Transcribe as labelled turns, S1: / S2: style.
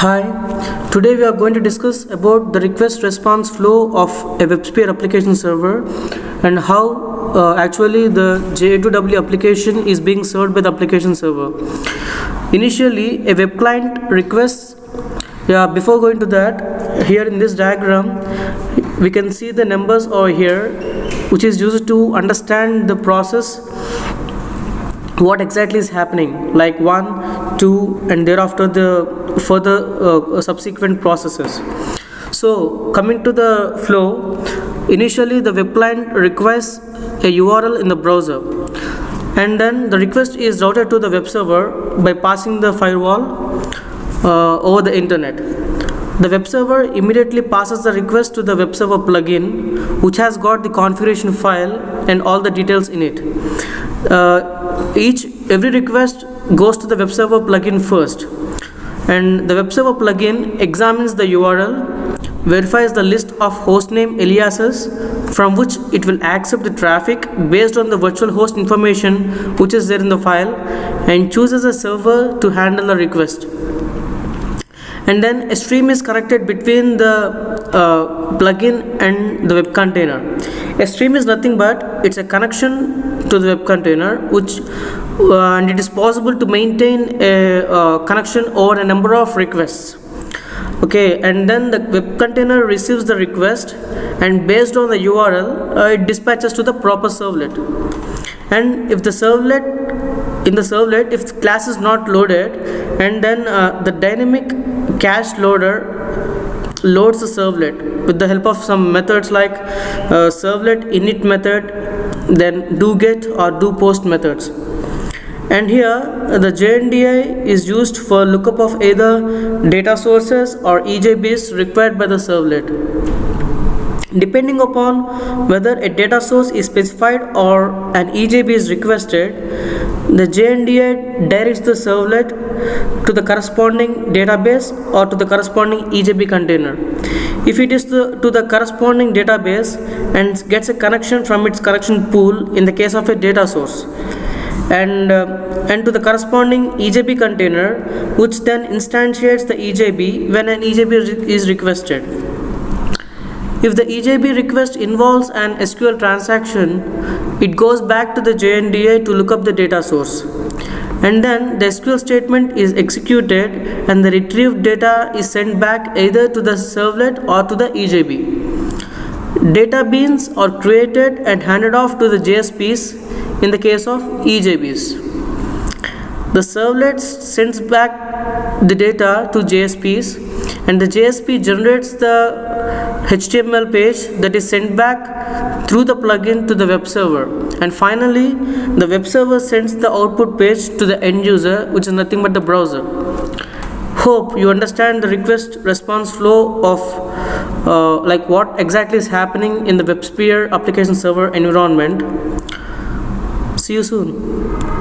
S1: Hi, today we are going to discuss about the request response flow of a WebSphere application server and how actually the JA2W application is being served by the application server. Initially, a web client requests, before going to that, here in this diagram, we can see the numbers over here, which is used to understand the process what exactly is happening, like 1, 2, and thereafter the further subsequent processes. So coming to the flow, initially the web client requests a URL in the browser, and then the request is routed to the web server by passing the firewall over the internet. The web server immediately passes the request to the web server plugin, which has got the configuration file and all the details in it. Every request goes to the web server plugin first, and the web server plugin examines the URL, verifies the list of hostname aliases from which it will accept the traffic based on the virtual host information which is there in the file, and chooses a server to handle the request. And then a stream is connected between the plugin and the web container. A stream is nothing but it's a connection to the web container, which and it is possible to maintain a connection over a number of requests. Okay, and then the web container receives the request, and based on the URL, it dispatches to the proper servlet. And if the servlet, if the class is not loaded, and then the dynamic cache loader loads the servlet with the help of some methods like servlet init method, then do get or do post methods. And here the JNDI is used for lookup of either data sources or EJBs required by the servlet. Depending upon whether a data source is specified or an EJB is requested, the JNDI directs the servlet to the corresponding database or to the corresponding EJB container. If it is to the corresponding database and gets a connection from its connection pool in the case of a data source, and to the corresponding EJB container, which then instantiates the EJB when an EJB is requested. If the EJB request involves an SQL transaction, it goes back to the JNDI to look up the data source, and then the SQL statement is executed and the retrieved data is sent back either to the servlet or to the EJB. Data beans are created and handed off to the JSPs in the case of EJBs. The servlet sends back the data to JSPs, and the JSP generates the HTML page that is sent back through the plugin to the web server, and finally the web server sends the output page to the end user, which is nothing but the browser. Hope you understand the request response flow of like what exactly is happening in the WebSphere application server environment. See you soon.